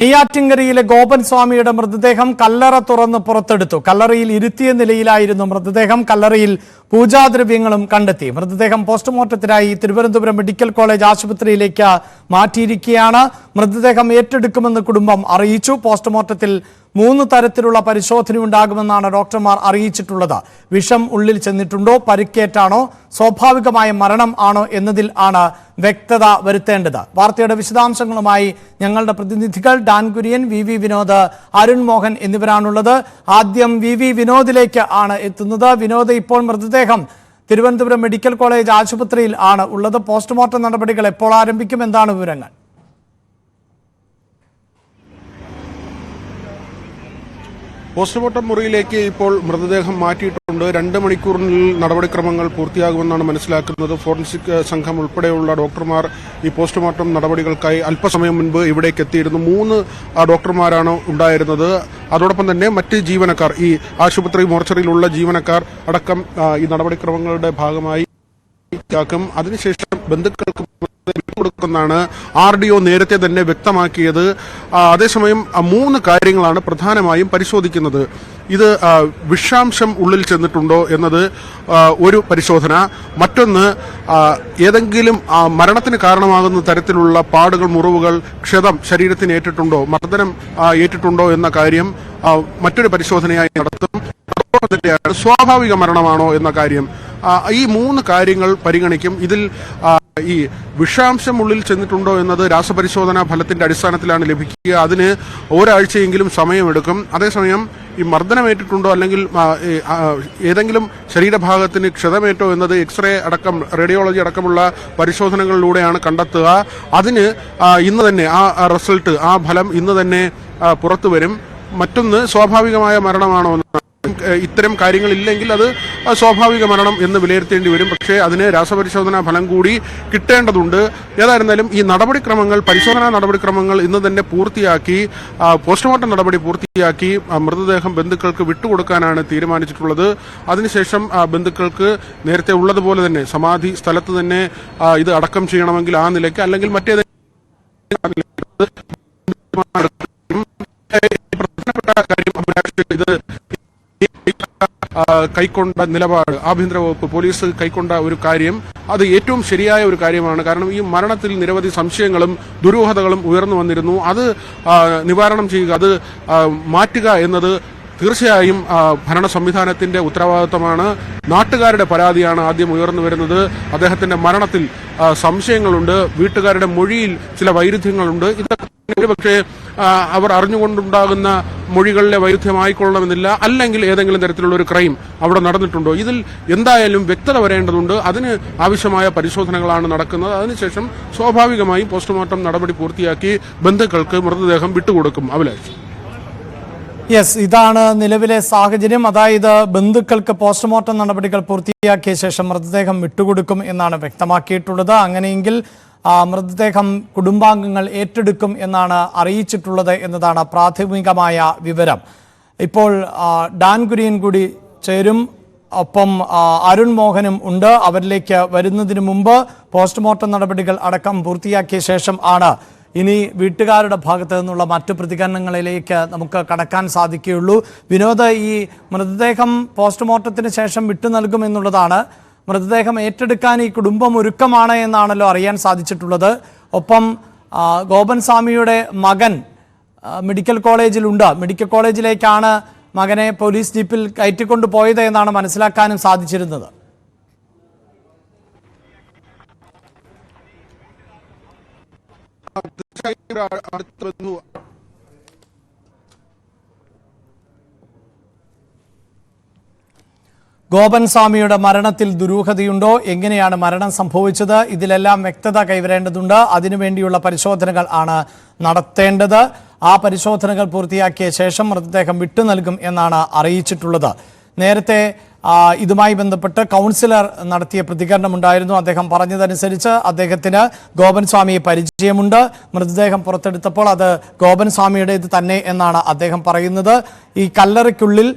നെയ്യാറ്റിൻകരയിലെ ഗോപൻ സ്വാമിയുടെ മൃതദേഹം കല്ലറ തുറന്ന് പുറത്തെടുത്തു. കല്ലറയിൽ ഇരുത്തിയ നിലയിലായിരുന്നു മൃതദേഹം. കല്ലറയിൽ പൂജാദ്രവ്യങ്ങളും കണ്ടെത്തി. മൃതദേഹം പോസ്റ്റ്മോർട്ടത്തിനായി തിരുവനന്തപുരം മെഡിക്കൽ കോളേജ് ആശുപത്രിയിലേക്ക് മാറ്റിയിരിക്കുകയാണ്. മൃതദേഹം ഏറ്റെടുക്കുമെന്ന് കുടുംബം അറിയിച്ചു. പോസ്റ്റ്മോർട്ടത്തിൽ 3 തരത്തിലുള്ള പരിശോധനയുണ്ടാകുമെന്നാണ് ഡോക്ടർമാർ അറിയിച്ചിട്ടുള്ളത്. വിഷം ഉള്ളിൽ ചെന്നിട്ടുണ്ടോ, പരിക്കേറ്റാണോ, സ്വാഭാവികമായ മരണം ആണോ എന്നതിൽ ആണ് വ്യക്തത വരുത്തേണ്ടത്. വാർത്തയുടെ വിശദാംശങ്ങളുമായി ഞങ്ങളുടെ പ്രതിനിധികൾ ഡാൻ കുര്യൻ, വി വിനോദ്, അരുൺ മോഹൻ എന്നിവരാണുള്ളത്. ആദ്യം വി വിനോദിലേക്ക് ആണ് എത്തുന്നത്. വിനോദ്, ഇപ്പോൾ മൃതദേഹം തിരുവനന്തപുരം മെഡിക്കൽ കോളേജ് ആശുപത്രിയിൽ ആണ് ഉള്ളത്. പോസ്റ്റ്മോർട്ടം നടപടികൾ എപ്പോൾ ആരംഭിക്കും? എന്താണ് വിവരങ്ങൾ? പോസ്റ്റ്മോർട്ടം മുറിയിലേക്ക് ഇപ്പോൾ മൃതദേഹം മാറ്റിയിട്ടുണ്ട്. 2 മണിക്കൂറിനുള്ളിൽ നടപടിക്രമങ്ങൾ പൂർത്തിയാകുമെന്നാണ് മനസ്സിലാക്കുന്നത്. ഫോറൻസിക് സംഘം ഉൾപ്പെടെയുള്ള ഡോക്ടർമാർ ഈ പോസ്റ്റ്മോർട്ടം നടപടികൾക്കായി അല്പസമയം മുൻപ് ഇവിടേക്ക് എത്തിയിരുന്നു. 3 ഡോക്ടർമാരാണ് ഉണ്ടായിരുന്നത്. അതോടൊപ്പം തന്നെ മറ്റ് ജീവനക്കാർ, ഈ ആശുപത്രി മോർച്ചറിയിലുള്ള ജീവനക്കാർ അടക്കം ഈ നടപടിക്രമങ്ങളുടെ ഭാഗമായി അതിനുശേഷം ബന്ധുക്കൾക്ക് കൊടുക്കുന്നാണ് RDO നേരത്തെ തന്നെ വ്യക്തമാക്കിയത്. അതേസമയം 3 കാര്യങ്ങളാണ് പ്രധാനമായും പരിശോധിക്കുന്നത്. ഇത് വിഷാംശം ഉള്ളിൽ ചെന്നിട്ടുണ്ടോ എന്നത് ഒരു പരിശോധന. മറ്റൊന്ന്, ഏതെങ്കിലും മരണത്തിന് കാരണമാകുന്ന തരത്തിലുള്ള പാടുകൾ, മുറിവുകൾ, ക്ഷതം ശരീരത്തിന് ഏറ്റിട്ടുണ്ടോ, മർദ്ദനം ഏറ്റിട്ടുണ്ടോ എന്ന കാര്യം മറ്റൊരു പരിശോധനയായി നടത്തും. സ്വാഭാവിക മരണമാണോ എന്ന കാര്യം, ഈ 3 കാര്യങ്ങൾ പരിഗണിക്കും. ഇതിൽ ഈ വിഷാംശം ഉള്ളിൽ ചെന്നിട്ടുണ്ടോ എന്നത് രാസപരിശോധനാ ഫലത്തിന്റെ അടിസ്ഥാനത്തിലാണ് ലഭിക്കുക. അതിന് ഒരാഴ്ചയെങ്കിലും സമയമെടുക്കും. അതേസമയം ഈ മർദ്ദനമേറ്റിട്ടുണ്ടോ അല്ലെങ്കിൽ ഏതെങ്കിലും ശരീരഭാഗത്തിന് ക്ഷതമേറ്റോ എന്നത് എക്സ്റേ അടക്കം, റേഡിയോളജി അടക്കമുള്ള പരിശോധനകളിലൂടെയാണ് കണ്ടെത്തുക. അതിന് ഇന്ന് തന്നെ ആ റിസൾട്ട്, ആ ഫലം ഇന്ന് തന്നെ പുറത്തു വരും. മറ്റൊന്ന്, സ്വാഭാവികമായ മരണമാണോ എന്ന്, ഇത്തരം കാര്യങ്ങളില്ലെങ്കിൽ അത് സ്വാഭാവിക മരണം എന്ന് വിലയിരുത്തേണ്ടി വരും. പക്ഷേ അതിന് രാസപരിശോധനാ ഫലം കൂടി കിട്ടേണ്ടതുണ്ട്. ഏതായിരുന്നാലും ഈ നടപടിക്രമങ്ങൾ, പരിശോധനാ നടപടിക്രമങ്ങൾ ഇന്ന് തന്നെ പൂർത്തിയാക്കി, പോസ്റ്റ്മോർട്ടം നടപടി പൂർത്തിയാക്കി മൃതദേഹം ബന്ധുക്കൾക്ക് വിട്ടുകൊടുക്കാനാണ് തീരുമാനിച്ചിട്ടുള്ളത്. അതിനുശേഷം ബന്ധുക്കൾക്ക് നേരത്തെ ഉള്ളതുപോലെ തന്നെ സമാധി സ്ഥലത്ത് തന്നെ ഇത് അടക്കം ചെയ്യണമെങ്കിൽ ആ നിലയ്ക്ക്, അല്ലെങ്കിൽ മറ്റേതെങ്കിലും പ്രധാനപ്പെട്ട കാര്യം ഇത് കൈക്കൊണ്ട നിലപാട്, ആഭ്യന്തര വകുപ്പ്, പോലീസ് കൈക്കൊണ്ട ഒരു കാര്യം, അത് ഏറ്റവും ശരിയായ ഒരു കാര്യമാണ്. കാരണം ഈ മരണത്തിൽ നിരവധി സംശയങ്ങളും ദുരൂഹതകളും ഉയർന്നു വന്നിരുന്നു. അത് നിവാരണം ചെയ്യുക, അത് മാറ്റുക എന്നത് തീർച്ചയായും ഭരണ സംവിധാനത്തിന്റെ ഉത്തരവാദിത്തമാണ്. നാട്ടുകാരുടെ പരാതിയാണ് ആദ്യം ഉയർന്നു വരുന്നത്. അദ്ദേഹത്തിന്റെ മരണത്തിൽ സംശയങ്ങളുണ്ട്, വീട്ടുകാരുടെ മൊഴിയിൽ ചില വൈരുദ്ധ്യങ്ങളുണ്ട്. ഇതൊക്കെ പക്ഷേ അവർ അറിഞ്ഞുകൊണ്ടുണ്ടാകുന്ന മൊഴികളിലെ വൈരുദ്ധ്യമായിക്കൊള്ളണമെന്നില്ല. അല്ലെങ്കിൽ ഏതെങ്കിലും തരത്തിലുള്ള ഒരു ക്രൈം അവിടെ നടന്നിട്ടുണ്ടോ, ഇതിൽ എന്തായാലും വ്യക്തത വരേണ്ടതുണ്ട്. അതിന് ആവശ്യമായ പരിശോധനകളാണ് നടക്കുന്നത്. അതിനുശേഷം സ്വാഭാവികമായും പോസ്റ്റ്മോർട്ടം നടപടി പൂർത്തിയാക്കി ബന്ധുക്കൾക്ക് മൃതദേഹം വിട്ടുകൊടുക്കും. അഭിലാഷ്, ഇതാണ് നിലവിലെ സാഹചര്യം. അതായത് ബന്ധുക്കൾക്ക് പോസ്റ്റ്മോർട്ടം നടപടികൾ പൂർത്തിയാക്കിയ ശേഷം മൃതദേഹം വിട്ടുകൊടുക്കും എന്നാണ് വ്യക്തമാക്കിയിട്ടുള്ളത്. അങ്ങനെയെങ്കിൽ മൃതദേഹം കുടുംബാംഗങ്ങൾ ഏറ്റെടുക്കും എന്നാണ് അറിയിച്ചിട്ടുള്ളത് എന്നതാണ് പ്രാഥമികമായ വിവരം. ഇപ്പോൾ ഡാൻ കുര്യൻ കൂടി ചേരും, ഒപ്പം അരുൺ മോഹനും ഉണ്ട്. അവരിലേക്ക് വരുന്നതിന് മുമ്പ് പോസ്റ്റ്മോർട്ടം നടപടികൾ അടക്കം പൂർത്തിയാക്കിയ ശേഷം ആണ് ഇനി വീട്ടുകാരുടെ ഭാഗത്തു നിന്നുള്ള മറ്റു പ്രതികരണങ്ങളിലേക്ക് നമുക്ക് കടക്കാൻ സാധിക്കുകയുള്ളൂ. വിനോദ്, ഈ മൃതദേഹം പോസ്റ്റ്മോർട്ടത്തിന് ശേഷം വിട്ടു നൽകുമെന്നുള്ളതാണ്. മൃതദേഹം ഏറ്റെടുക്കാൻ ഈ കുടുംബം ഒരുക്കമാണ് എന്നാണല്ലോ അറിയാൻ സാധിച്ചിട്ടുള്ളത്. ഒപ്പം ഗോപൻ സ്വാമിയുടെ മകൻ മെഡിക്കൽ കോളേജിലുണ്ട്. മെഡിക്കൽ കോളേജിലേക്കാണ് മകനെ പോലീസ് ജീപ്പിൽ കയറ്റിക്കൊണ്ടു പോയത് എന്നാണ് മനസ്സിലാക്കാനും സാധിച്ചിരുന്നത്. ഗോപൻ സ്വാമിയുടെ മരണത്തിൽ ദുരൂഹതയുണ്ടോ, എങ്ങനെയാണ് മരണം സംഭവിച്ചത്, ഇതിലെല്ലാം വ്യക്തത കൈവരേണ്ടതുണ്ട്. അതിനുവേണ്ടിയുള്ള പരിശോധനകൾ ആണ് നടത്തേണ്ടത്. ആ പരിശോധനകൾ പൂർത്തിയാക്കിയ ശേഷം മൃതദേഹം വിട്ടു നൽകും എന്നാണ് അറിയിച്ചിട്ടുള്ളത്. നേരത്തെ ഇതുമായി ബന്ധപ്പെട്ട് കൗൺസിലർ നടത്തിയ പ്രതികരണമുണ്ടായിരുന്നു. അദ്ദേഹം പറഞ്ഞതനുസരിച്ച് അദ്ദേഹത്തിന് ഗോപൻ സ്വാമിയെ പരിചയമുണ്ട്. മൃതദേഹം പുറത്തെടുത്തപ്പോൾ അത് ഗോപൻ സ്വാമിയുടേത് തന്നെ എന്നാണ് അദ്ദേഹം പറയുന്നത്. ഈ കല്ലറയ്ക്കുള്ളിൽ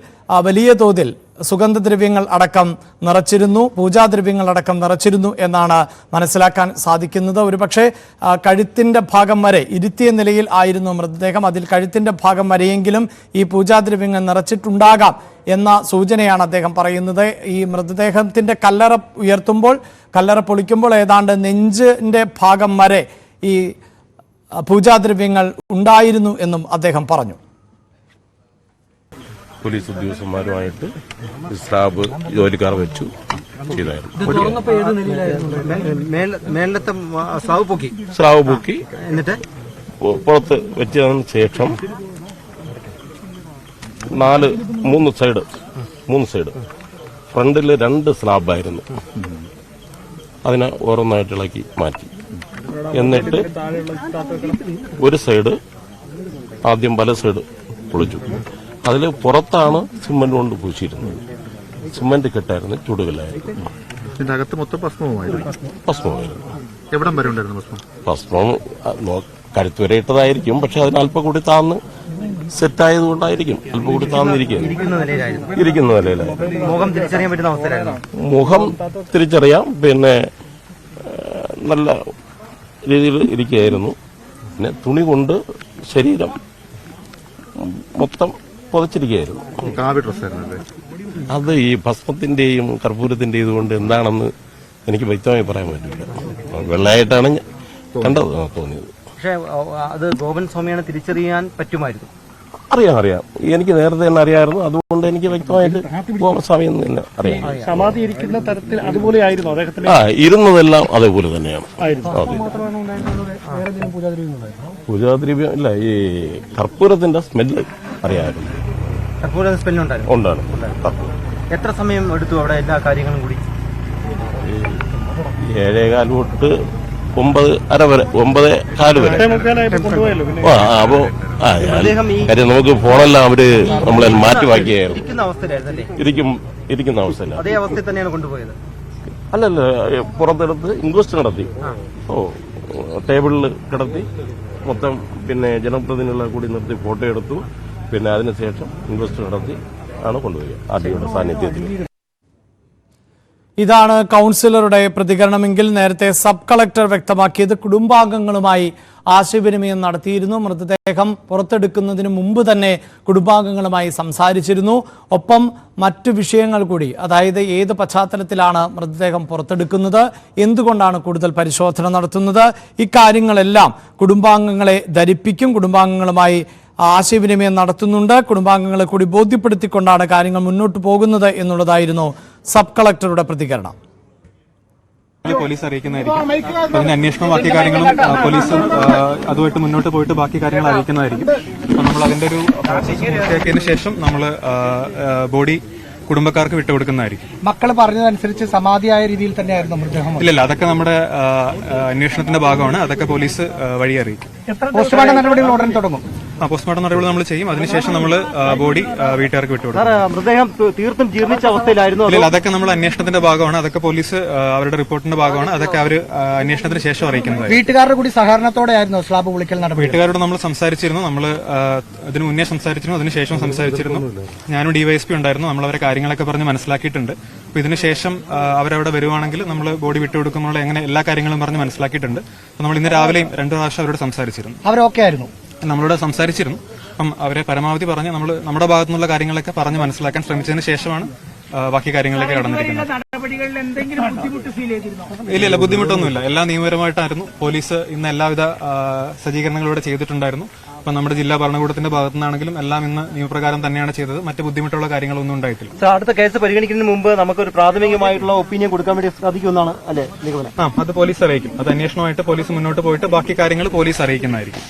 വലിയ തോതിൽ സുഗന്ധദ്രവ്യങ്ങൾ അടക്കം നിറച്ചിരുന്നു, പൂജാദ്രവ്യങ്ങൾ അടക്കം നിറച്ചിരുന്നു എന്നാണ് മനസ്സിലാക്കാൻ സാധിക്കുന്നത്. ഒരുപക്ഷെ കഴുത്തിൻ്റെ ഭാഗം വരെ ഇരുത്തിയ നിലയിൽ ആയിരുന്നു മൃതദേഹം. അതിൽ കഴുത്തിൻ്റെ ഭാഗം വരെയെങ്കിലും ഈ പൂജാദ്രവ്യങ്ങൾ നിറച്ചിട്ടുണ്ടാകാം എന്ന സൂചനയാണ് അദ്ദേഹം പറയുന്നത്. ഈ മൃതദേഹത്തിൻ്റെ കല്ലറ ഉയർത്തുമ്പോൾ, കല്ലറ പൊളിക്കുമ്പോൾ ഏതാണ്ട് നെഞ്ചിൻ്റെ ഭാഗം വരെ ഈ പൂജാദ്രവ്യങ്ങൾ ഉണ്ടായിരുന്നു എന്നും അദ്ദേഹം പറഞ്ഞു. പോലീസ് ഉദ്യോഗസ്ഥന്മാരുമായിട്ട് സ്ലാബ് ജോലിക്കാർ വെച്ചു ചെയ്തായിരുന്നു. സ്ലാബ് പൊക്കി എന്നിട്ട് പുറത്ത് വെച്ചതിന് ശേഷം മൂന്ന് സൈഡ് ഫ്രണ്ടിൽ 2 സ്ലാബായിരുന്നു. അതിനെ ഓരോന്നായിട്ട് ഇളക്കി മാറ്റി. എന്നിട്ട് ഒരു സൈഡ് ആദ്യം വല സൈഡ് പൊളിച്ചു. അതിൽ പുറത്താണ് സിമന്റ് കൊണ്ട് പൂശിയിരുന്നത്. സിമന്റ് കെട്ടായിരുന്നു, ചുടുകല്ലായിരുന്നു. ഇതിനകത്ത് മൊത്തം ഭസ്മമായിരുന്നു. എവിടം വരെ ഉണ്ടായിരുന്നു ഭസ്മം? കരുത്ത് വരെ ഇട്ടതായിരിക്കും, പക്ഷെ അതിന് അല്പം കൂടി താന്ന് സെറ്റായതുകൊണ്ടായിരിക്കും അല്പം കൂടി താന്നിരിക്കുന്നത്. ഇരിക്കുന്ന നിലയിലായിരുന്നു. മുഖം തിരിച്ചറിയാം. പിന്നെ നല്ല രീതിയിൽ ഇരിക്കുകയായിരുന്നു. പിന്നെ തുണി കൊണ്ട് ശരീരം മൊത്തം പുതച്ചിരിക്കുകയായിരുന്നു. അത് ഈ ഭസ്മത്തിന്റെയും കർപ്പൂരത്തിന്റെയും ഇതുകൊണ്ട് എന്താണെന്ന് എനിക്ക് വ്യക്തമായി പറയാൻ പറ്റില്ല. വെള്ളയായിട്ടാണ് കണ്ടത്, തോന്നിയത്. പക്ഷേ അത് ഗോപൻ സ്വാമിയാണ് തിരിച്ചറിയാൻ പറ്റുമായിരുന്നു. അറിയാം. എനിക്ക് നേരത്തെ തന്നെ അറിയാമായിരുന്നു. അതുകൊണ്ട് എനിക്ക് വ്യക്തമായിട്ട് ഗോപൻ സ്വാമി എന്ന് തന്നെ അറിയാം. സമാധി ഇരിക്കുന്ന തരത്തിൽ അതുപോലെ ആയിരുന്നു അദ്ദേഹത്തിന്. ഇരുന്നതെല്ലാം അതേപോലെ തന്നെയാണ്. പൂജാദ്രവ്യം ഇല്ല, ഈ കർപ്പൂരത്തിന്റെ സ്മെല്ല് അറിയാമായിരുന്നു. ഉണ്ടായിരുന്നു. എത്ര സമയം എടുത്തു അവിടെ എല്ലാ കാര്യങ്ങളും കൂടി? 7:15 തൊട്ട് 9:30 വരെ, 9:15 വരെ. അപ്പോ കാര്യം നമുക്ക് ഫോണെല്ലാം അവര് നമ്മളെ മാറ്റിവാക്കിയായിരുന്നു. ഇരിക്കുന്ന അവസ്ഥയില്ല. അതേ അവസ്ഥയിൽ തന്നെയാണ് കൊണ്ടുപോയത്? അല്ലല്ല, പുറത്തെടുത്ത് ഇൻക്വസ്റ്റ് നടത്തി. ടേബിളിൽ കിടത്തി മൊത്തം. പിന്നെ ജനപ്രതിനിധികളെ കൂടി നിർത്തി ഫോട്ടോ എടുത്തു. പിന്നെ അതിനുശേഷം ഇൻക്വസ്റ്റ് നടത്തി ആണ് കൊണ്ടുപോയി ആർടിഒയുടെ സാന്നിധ്യത്തിൽ. ഇതാണ് കൗൺസിലറുടെ പ്രതികരണമെങ്കിൽ നേരത്തെ സബ് കളക്ടർ വ്യക്തമാക്കിയത് കുടുംബാംഗങ്ങളുമായി ആശയവിനിമയം നടത്തിയിരുന്നു. മൃതദേഹം പുറത്തെടുക്കുന്നതിന് മുമ്പ് തന്നെ കുടുംബാംഗങ്ങളുമായി സംസാരിച്ചിരുന്നു. ഒപ്പം മറ്റു വിഷയങ്ങൾ കൂടി, അതായത് ഏത് പശ്ചാത്തലത്തിലാണ് മൃതദേഹം പുറത്തെടുക്കുന്നത്, എന്തുകൊണ്ടാണ് കൂടുതൽ പരിശോധന നടത്തുന്നത്, ഇക്കാര്യങ്ങളെല്ലാം കുടുംബാംഗങ്ങളെ ധരിപ്പിക്കും. കുടുംബാംഗങ്ങളുമായി ആശയവിനിമയം നടത്തുന്നുണ്ട്. കുടുംബാംഗങ്ങളെ കൂടി ബോധ്യപ്പെടുത്തിക്കൊണ്ടാണ് കാര്യങ്ങൾ മുന്നോട്ട് പോകുന്നത് എന്നുള്ളതായിരുന്നു സബ് കളക്ടറുടെ പ്രതികരണം. പോലീസ് അറിയിക്കുന്നതായിരിക്കും. അതിന്റെ അന്വേഷണവും ബാക്കി കാര്യങ്ങളും പോലീസും അതുമായിട്ട് മുന്നോട്ട് പോയിട്ട് ബാക്കി കാര്യങ്ങൾ അറിയിക്കുന്നതായിരിക്കും. അപ്പൊ നമ്മൾ അതിന്റെ ഒരു പൂർത്തിയാക്കിയതിനു ശേഷം നമ്മൾ ബോഡി കുടുംബക്കാർക്ക് വിട്ടുകൊടുക്കുന്നതായിരിക്കും. മക്കൾ പറഞ്ഞതനുസരിച്ച് സമാധിയായ രീതിയിൽ തന്നെയായിരുന്നു മൃതദേഹം? ഇല്ല, അതൊക്കെ നമ്മുടെ അന്വേഷണത്തിന്റെ ഭാഗമാണ്. അതൊക്കെ പോലീസ് വഴി അറിയിക്കും. പോസ്റ്റ്മോർട്ടം നടപടികൾ ഉടൻ തുടങ്ങും. പോസ്റ്റ്മോർട്ടം നടപടികൾ നമ്മൾ ചെയ്യും. അതിനുശേഷം നമ്മൾ ബോഡി വീട്ടുകാർക്ക് വിട്ടുകൊടുക്കും. മൃതദേഹം തീർത്തും ജീർണിച്ച അവസ്ഥയിലായിരുന്നു? ഇല്ല, അതൊക്കെ നമ്മൾ അന്വേഷണത്തിന്റെ ഭാഗമാണ്. അതൊക്കെ പോലീസ് അവരുടെ റിപ്പോർട്ടിന്റെ ഭാഗമാണ്. അതൊക്കെ അവർ അന്വേഷണത്തിന് ശേഷം അറിയിക്കുന്നത്. വീട്ടുകാരുടെ കൂടി സഹകരണത്തോടെയായിരുന്നു സ്ലാബ് പൊളിക്കൽ നടപടി? വീട്ടുകാരോട് നമ്മൾ സംസാരിച്ചിരുന്നു. നമ്മൾ ഇതിനു മുന്നേ സംസാരിച്ചിരുന്നു, അതിനുശേഷം സംസാരിച്ചിരുന്നു. ഞാനും ഡിവൈഎസ്പി ഉണ്ടായിരുന്നു. നമ്മൾ അവരെ കാര്യങ്ങളൊക്കെ പറഞ്ഞ് മനസ്സിലാക്കിയിട്ടുണ്ട്. അപ്പൊ ഇതിനുശേഷം അവരവിടെ വരുവാണെങ്കിൽ നമ്മൾ ബോഡി വിട്ടുകൊടുക്കുമ്പോൾ എങ്ങനെ എല്ലാ കാര്യങ്ങളും പറഞ്ഞ് മനസ്സിലാക്കിയിട്ടുണ്ട്. അപ്പൊ നമ്മൾ ഇന്ന് രാവിലെയും 2 പ്രാവശ്യം അവരോട് സംസാരിച്ചിരുന്നു. അവരൊക്കെ ആയിരുന്നു? നമ്മളോട് സംസാരിച്ചിരുന്നു. അപ്പം അവരെ പരമാവധി പറഞ്ഞ് നമ്മൾ നമ്മുടെ ഭാഗത്തു നിന്നുള്ള കാര്യങ്ങളൊക്കെ പറഞ്ഞ് മനസ്സിലാക്കാൻ ശ്രമിച്ചതിന് ശേഷമാണ് ബാക്കി കാര്യങ്ങളിലേക്ക് കടന്നിരിക്കുന്നത്. ഇല്ല, ബുദ്ധിമുട്ടൊന്നുമില്ല. എല്ലാം നിയമപരമായിട്ടായിരുന്നു. പോലീസ് ഇന്ന് എല്ലാവിധ സജ്ജീകരണങ്ങളോടെ ചെയ്തിട്ടുണ്ടായിരുന്നു. അപ്പൊ നമ്മുടെ ജില്ലാ ഭരണകൂടത്തിന്റെ ഭാഗത്തു നിന്നാണെങ്കിലും എല്ലാം ഇന്ന് നിയമപ്രകാരം തന്നെയാണ് ചെയ്തത്. മറ്റ് ബുദ്ധിമുട്ടുള്ള കാര്യങ്ങളൊന്നും ഉണ്ടായിട്ടില്ല. അടുത്ത കേസ് പരിഗണിക്കുന്നതിന് മുമ്പ് നമുക്കൊരു പ്രാഥമികമായിട്ടുള്ള ഒപ്പീനിയൻ കൊടുക്കാൻ വേണ്ടി സാധിക്കുമെന്നാണ് അല്ലേ? അത് പോലീസ് അറിയിക്കും. അത് അന്വേഷണമായിട്ട് പോലീസ് മുന്നോട്ട് പോയിട്ട് ബാക്കി കാര്യങ്ങൾ പോലീസ് അറിയിക്കുന്നതായിരിക്കും.